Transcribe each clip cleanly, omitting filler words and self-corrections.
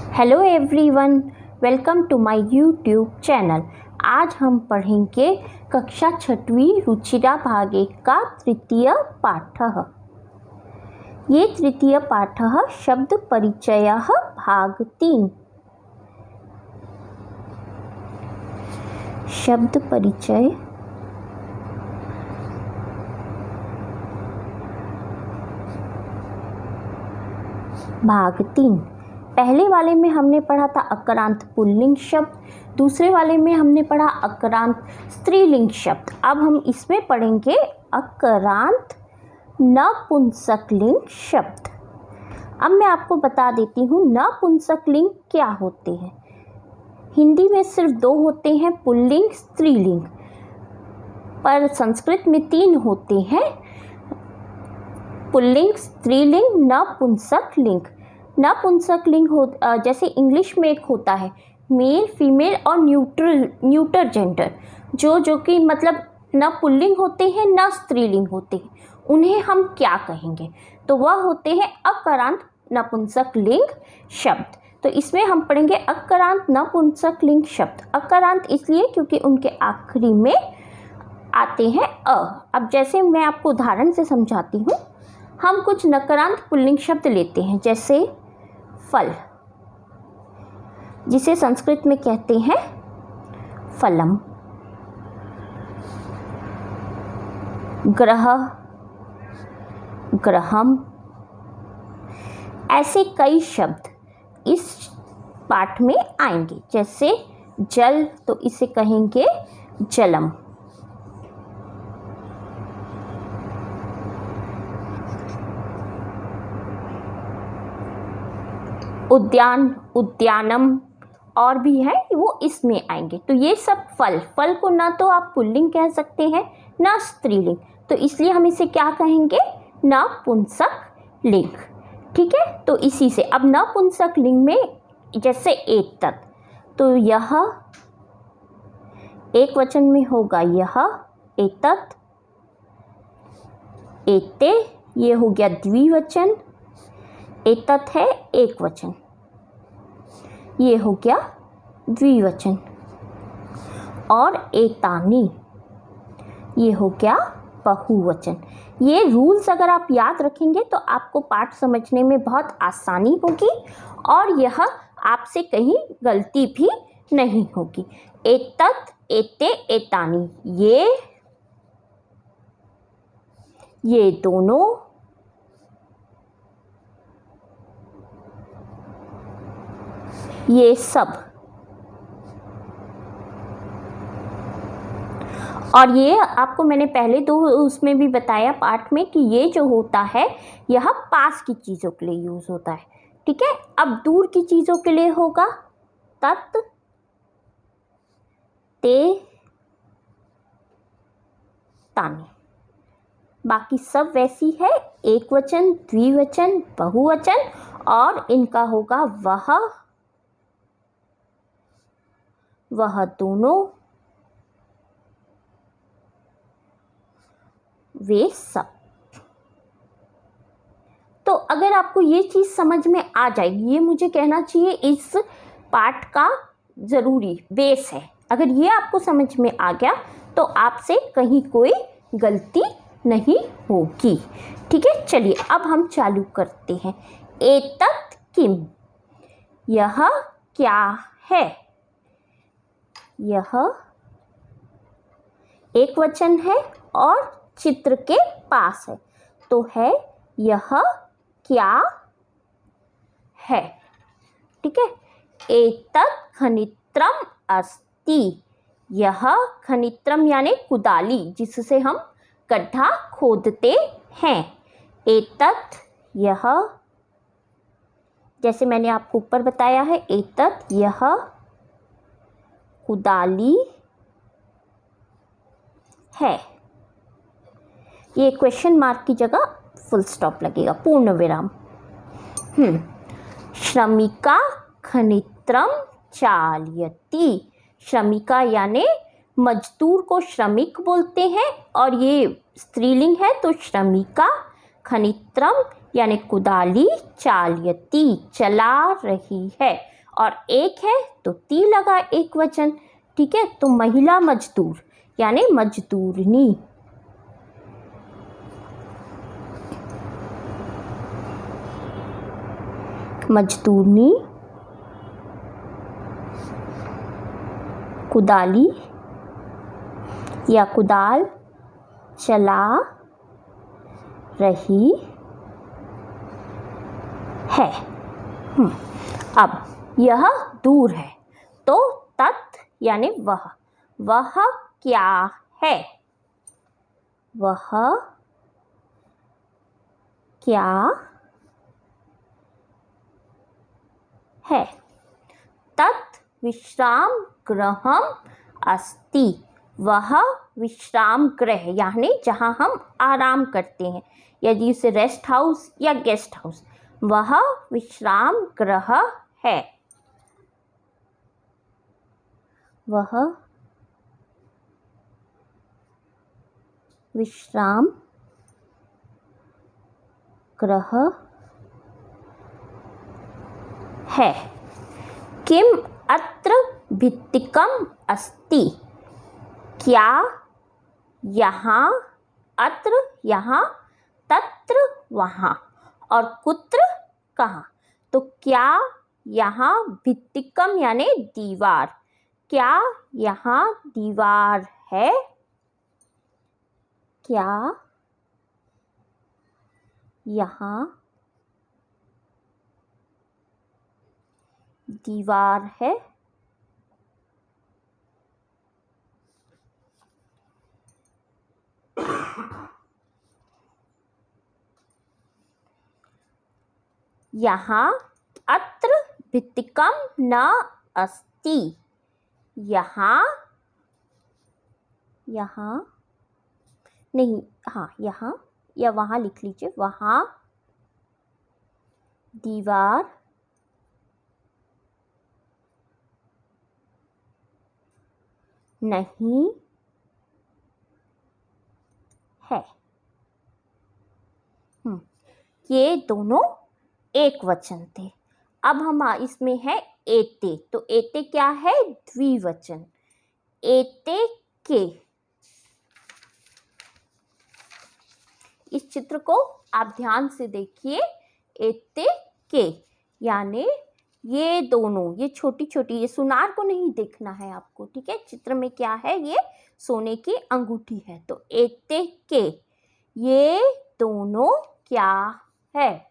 Hello everyone, welcome to my YouTube channel. आज हम पढ़ेंगे कक्षा 6वीं रुचिरा भाग 1 का तृतीय पाठः। ये तृतीय पाठः शब्द परिचयः भाग 3। शब्द परिचय भाग 3। पहले वाले में हमने पढ़ा था अकरांत पुल्लिंग शब्द, दूसरे वाले में हमने पढ़ा अकरांत स्त्रीलिंग शब्द। अब हम इसमें पढ़ेंगे अकरांत नपुंसकलिंग शब्द। अब मैं आपको बता देती हूँ नपुंसकलिंग क्या होते हैं। हिंदी में सिर्फ 2 होते हैं, पुल्लिंग स्त्रीलिंग, पर संस्कृत में 3 होते हैं, पुल्लिंग स्त्रीलिंग नपुंसकलिंग। नपुंसकलिंग जैसे इंग्लिश में एक होता है मेल फीमेल और न्यूटर जेंडर, जो कि मतलब न पुल्लिंग होते हैं न स्त्रीलिंग होते हैं, उन्हें हम क्या कहेंगे? तो वह होते हैं अकरांत नपुंसकलिंग शब्द। तो इसमें हम पढ़ेंगे अकरांत नपुंसकलिंग शब्द। अकरांत इसलिए क्योंकि उनके आखिरी में आते हैं अ। अब जैसे मैं आपको उदाहरण से समझाती हूँ, हम कुछ नकारांत पुल्लिंग शब्द लेते हैं, जैसे फल, जिसे संस्कृत में कहते हैं फलम, ग्रह, ग्रहम। ऐसे कई शब्द इस पाठ में आएंगे। जैसे जल, तो इसे कहेंगे जलम। उद्यान, उद्यानम, और भी है वो इसमें आएंगे। तो ये सब फल को ना तो आप पुल्लिंग कह सकते हैं ना स्त्रीलिंग, तो इसलिए हम इसे क्या कहेंगे? नपुंसकलिंग। ठीक है, तो इसी से अब नपुंसकलिंग में जैसे एतत्, तो यह एक वचन में होगा, यह एतत्, एते ये हो गया द्विवचन, एतत् है एक वचन, ये हो गया द्विवचन, और एतानी ये हो गया बहुवचन। ये रूल्स अगर आप याद रखेंगे तो आपको पाठ समझने में बहुत आसानी होगी और यह आपसे कहीं गलती भी नहीं होगी। एतत्, एते, एतानी, ये दोनों, ये सब, और ये आपको मैंने पहले तो उसमें भी बताया पाठ में कि ये जो होता है यह पास की चीज़ों के लिए यूज़ होता है। ठीक है, अब दूर की चीज़ों के लिए होगा तत्, ते, तानि। बाकी सब वैसी है, एक वचन, द्विवचन, बहुवचन, और इनका होगा वह दोनों, वे सब। तो अगर आपको ये चीज़ समझ में आ जाएगी, ये मुझे कहना चाहिए इस पाठ का ज़रूरी बेस है। अगर ये आपको समझ में आ गया तो आपसे कहीं कोई गलती नहीं होगी। ठीक है, चलिए अब हम चालू करते हैं। एतत् किम, यह क्या है? यह एक वचन है और चित्र के पास है, तो है यह क्या है। ठीक है, एतत् खनित्रम अस्ति, यह खनित्रम यानी कुदाली, जिससे हम गड्ढा खोदते हैं। एतत् यह, जैसे मैंने आपको ऊपर बताया है, एतत् यह कुदाली है। ये क्वेश्चन मार्क की जगह फुल स्टॉप लगेगा, पूर्ण विराम। श्रमिका खनित्रम चालयति, श्रमिका यानी मजदूर को श्रमिक बोलते हैं, और ये स्त्रीलिंग है तो श्रमिका, खनित्रम यानी कुदाली, चालयति चला रही है, और एक है तो ती लगा एक वचन, ठीक है। तो महिला मजदूर यानी मजदूरनी। मजदूरनी, कुदाली या कुदाल चला रही है। अब यह दूर है तो तत् यानी वह क्या है, वह क्या है। तत् विश्राम गृहम अस्ति, वह विश्राम गृह यानी जहाँ हम आराम करते हैं, यदि उसे रेस्ट हाउस या गेस्ट हाउस, वह विश्राम गृह है, वह विश्राम गृह है। किम अत्र भित्तिकम अस्ति, क्या यहाँ, अत्र यहाँ, तत्र वहाँ, और कुत्र कहाँ। तो क्या यहाँ भित्तिकम यानी दीवार, क्या यहाँ दीवार है, क्या यहाँ दीवार है। यहाँ अत्र भित्तिकम न अस्ति, यहाँ नहीं, हाँ यहाँ या वहाँ लिख लीजिए, वहाँ दीवार नहीं है। ये दोनों एक वचन थे। अब हम इसमें है एते, तो एते क्या है, द्विवचन। एते के, इस चित्र को आप ध्यान से देखिए। एते के यानी ये दोनों, ये छोटी छोटी, ये सुनार को नहीं देखना है आपको, ठीक है। चित्र में क्या है, ये सोने की अंगूठी है। तो एते के, ये दोनों क्या है।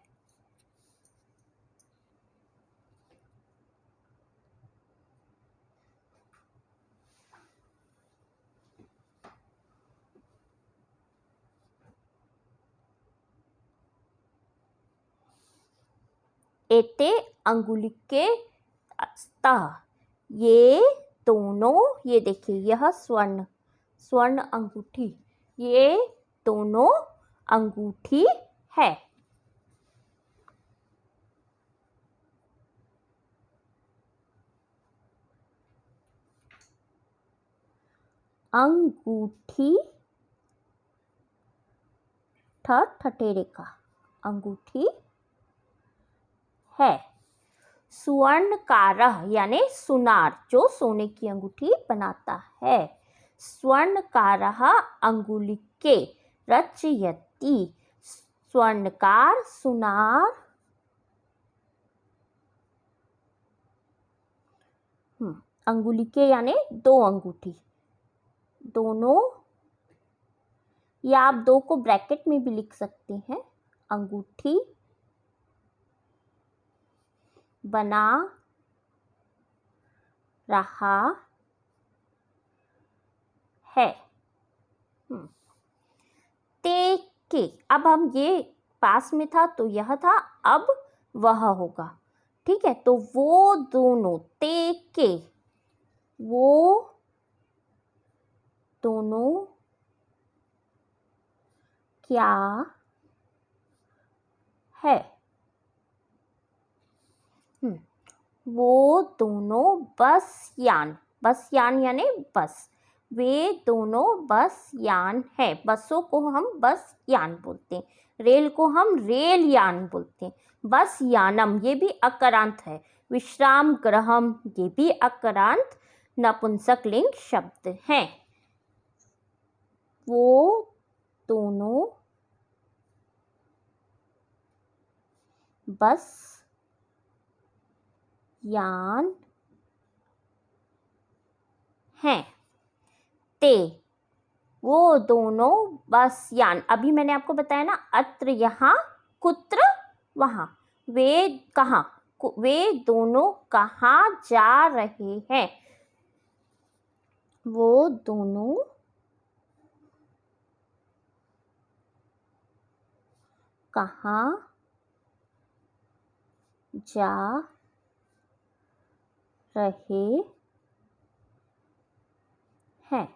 एते अंगुलिके स्तः, ये दोनों, ये देखिए यह स्वर्ण अंगूठी, ये दोनों अंगूठी है। अंगूठी, ठठेरे का, अंगूठी है। स्वर्णकारः यानी सुनार, जो सोने की अंगूठी बनाता है। स्वर्णकारः अंगुलिके रचयति, स्वर्णकार सुनार, अंगुलिके यानी दो अंगूठी, दोनों, या आप दो को ब्रैकेट में भी लिख सकते हैं। अंगूठी बना रहा है। ते के, अब हम, ये पास में था तो यह था, अब वह होगा, ठीक है। तो वो दोनों, ते के, वो दोनों क्या है। वो दोनों बस यान, बस यान यानी बस, वे दोनों बस यान है। बसों को हम बस यान बोलते हैं, रेल को हम रेल यान बोलते हैं। बस यानम, ये भी अकरांत है, विश्राम गृहम, ये भी अकारांत नपुंसकलिंग शब्द हैं। वो दोनों बस यान हैं। ते, वो दोनों बस यान, अभी मैंने आपको बताया ना, अत्र यहाँ, कुत्र वहाँ, वे कहाँ, वे दोनों कहाँ जा रहे हैं। वो दोनों कहाँ जा रहे हैं।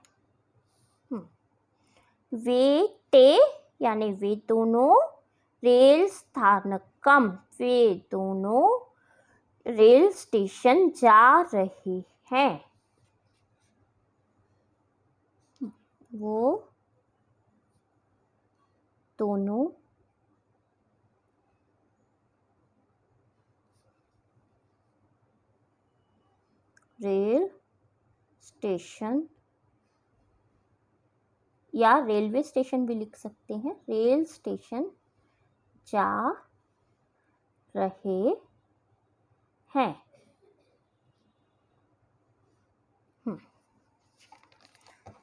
वे ते यानी वे दोनों रेल स्थानकम, वे दोनों रेल स्टेशन जा रहे हैं। वो दोनों रेल स्टेशन या रेलवे स्टेशन भी लिख सकते हैं, रेल स्टेशन जा रहे हैं।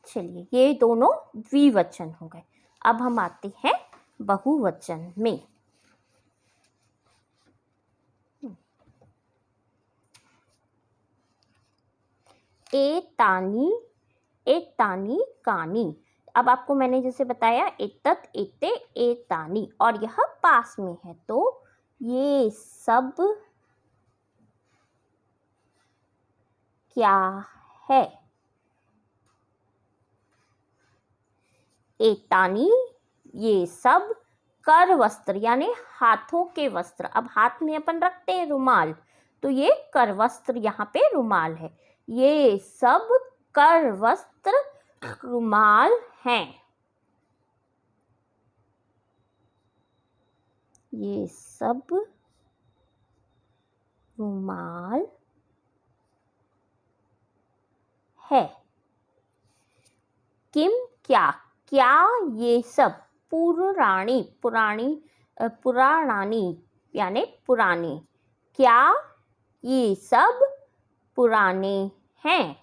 चलिए, ये दोनों द्विवचन हो गए। अब हम आते हैं बहुवचन में। एतानी, एतानी कानी। अब आपको मैंने जैसे बताया एतत, एते, एतानी, और यह पास में है, तो ये सब क्या है। एतानी, ये सब कर वस्त्र यानी हाथों के वस्त्र। अब हाथ में अपन रखते हैं रुमाल, तो ये कर वस्त्र, यहाँ पे रुमाल है। ये सब कर वस्त्र रुमाल हैं। ये सब रुमाल है। किम, क्या, क्या ये सब, पुराणी, पुराणी, पुराणानी यानी पुराने, क्या ये सब पुराने हैं।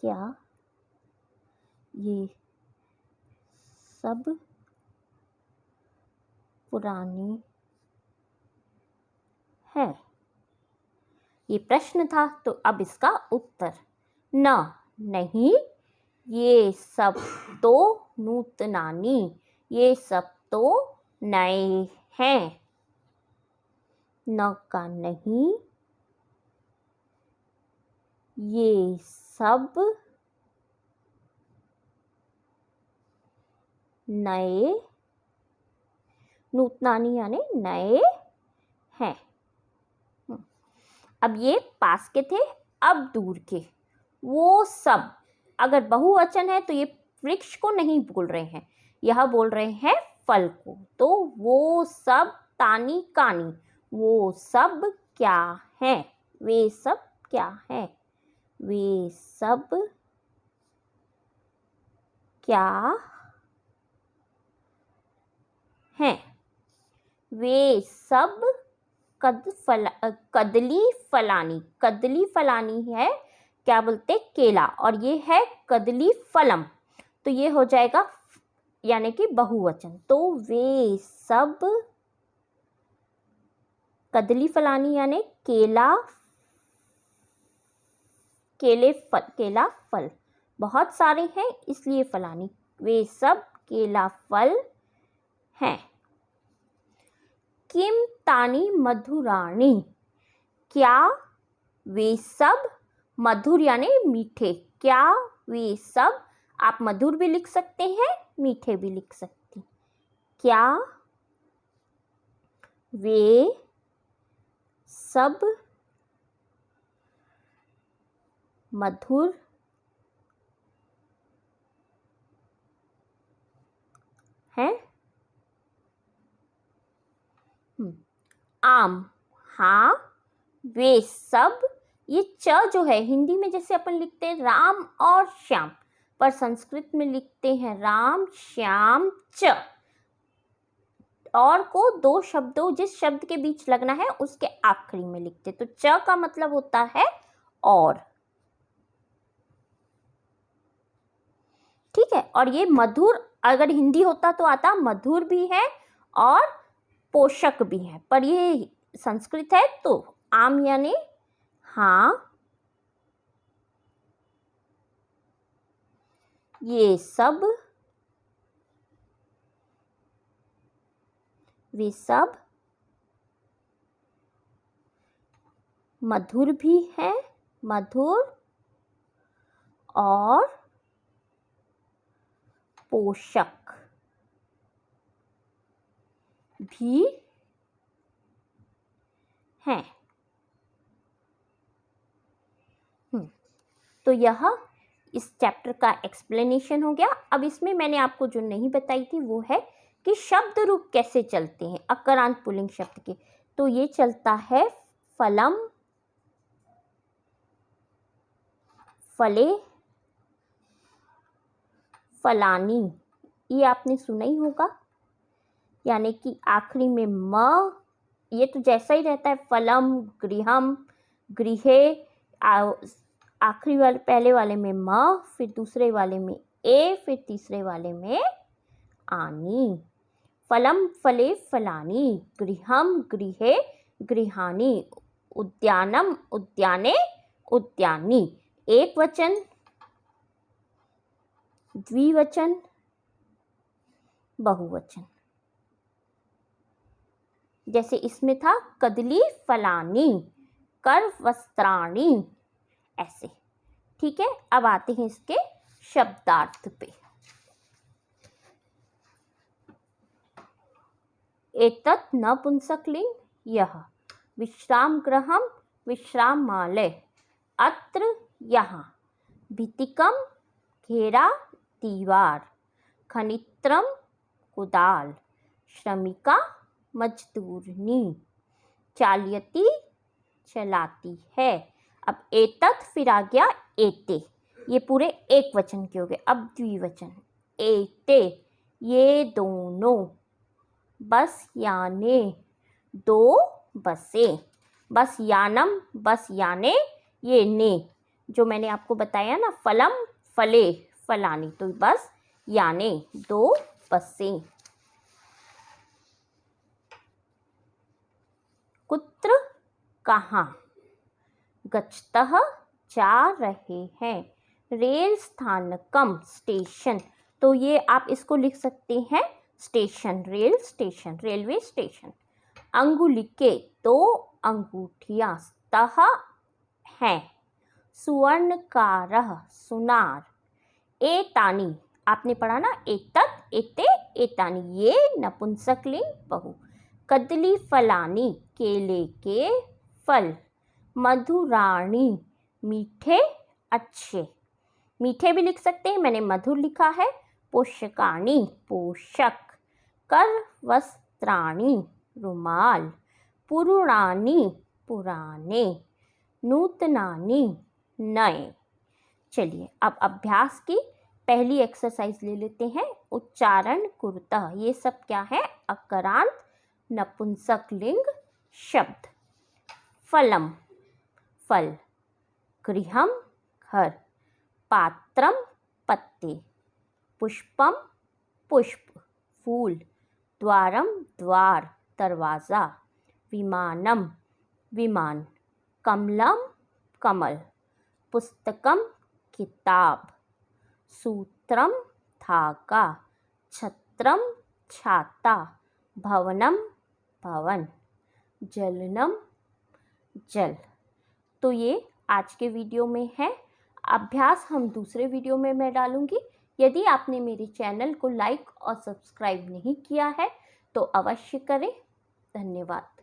क्या ये सब पुराने हैं। ये प्रश्न था, तो अब इसका उत्तर न, नहीं, ये सब तो नूतनानी, ये सब तो नए हैं। न का नहीं, ये सब नए, नूतनानी यानी नए हैं। अब ये पास के थे, अब दूर के। वो सब, अगर बहुवचन है तो ये वृक्ष को नहीं बोल रहे हैं, यह बोल रहे हैं फल को। तो वो सब तानी कानी, वो सब क्या है, वे सब क्या है, वे सब क्या हैं। वे सब कदली फलानी, कदली फलानी है क्या बोलते, केला, और ये है कदली फलम, तो ये हो जाएगा यानी कि बहुवचन। तो वे सब कदली फलानी यानी केला, केले फल, केला फल बहुत सारे हैं इसलिए फलानी, वे सब केला फल हैं। किम तानी मधुराणी, क्या वे सब, मधुर यानी मीठे, क्या वे सब, आप मधुर भी लिख सकते हैं, मीठे भी लिख सकते हैं। क्या वे सब मधुर हैं। आम, हाँ वे सब। ये च जो है हिंदी में जैसे अपन लिखते हैं राम और श्याम, पर संस्कृत में लिखते हैं राम श्याम च। और को दो शब्दों जिस शब्द के बीच लगना है उसके आखिरी में लिखते, तो च का मतलब होता है और। ठीक है, और ये मधुर अगर हिंदी होता तो आता मधुर भी है और पोषक भी है, पर ये संस्कृत है तो आम यानी हाँ ये सब, वे सब मधुर भी है, मधुर और पोषक भी हैं। तो यह इस चैप्टर का एक्सप्लेनेशन हो गया। अब इसमें मैंने आपको जो नहीं बताई थी वो है कि शब्द रूप कैसे चलते हैं अकारांत पुल्लिंग शब्द के। तो ये चलता है फलम, फले, फलानी। ये आपने सुना ही होगा, यानी कि आखिरी में म, ये तो जैसा ही रहता है फलम, गृहम, गृहे, आखिरी वाले पहले वाले में म, फिर दूसरे वाले में ए, फिर तीसरे वाले में आनी। फलम फले फलानी, गृहम गृहे गृहानी, उद्यानम उद्याने उद्यानी। एक वचन, द्विवचन, बहुवचन। जैसे इसमें था कदली फलानी, कर वस्त्राणी, ऐसे। ठीक है, अब आते हैं इसके शब्दार्थ पे। एतत् नपुंसकलिंग, यह। विश्राम गृहम, विश्रामालय, अत्र, यहाँ। भित्तिकम, घेरा, दीवार। खनित्रम, कुदाल। श्रमिका, मजदूरनी। चालयति, चलाती है। अब एतत् फिर आ गया एते, ये पूरे एक वचन के हो गए। अब द्विवचन, एते, ये दोनों। बस याने, दो बसें। बस यानम, बस याने, ये ने जो मैंने आपको बताया ना, फलम फले फलानी, तो बस याने, दो बसें। कुत्र, कहाँ। गच्छतः, जा रहे हैं। रेल स्थानकम, स्टेशन। तो ये आप इसको लिख सकते हैं station, rail station, railway station. अंगुलिके, दो अंगूठियाँ। स्तः, हैं। सुवर्णकारः, सुनार। एतानी, आपने पढ़ा ना, एतत् एते एतानी, ये नपुंसकलिंग बहु। कदली फलानी, केले के फल। मधुराणी, मीठे अच्छे, मीठे भी लिख सकते हैं, मैंने मधुर लिखा है। पोषकाणी, पोषक। कर वस्त्राणी, रुमाल। पुराणी, पुराने। नूतनानी, नए। चलिए अब अभ्यास की पहली एक्सरसाइज ले लेते हैं। उच्चारण कुरुतः, ये सब क्या है, अकारांत नपुंसकलिंग शब्द। फलम, फल। गृहम, घर। पात्रम, पत्ते। पुष्पम, पुष्प, फूल। द्वारम, द्वार, दरवाज़ा। विमानम, विमान। कमलम, कमल। पुस्तकम, किताब। सूत्रम, धागा। छत्रम, छाता। भवनम, भवन। जलनम, जल। तो ये आज के वीडियो में है। अभ्यास हम दूसरे वीडियो में मैं डालूंगी। यदि आपने मेरे चैनल को लाइक और सब्सक्राइब नहीं किया है तो अवश्य करें। धन्यवाद।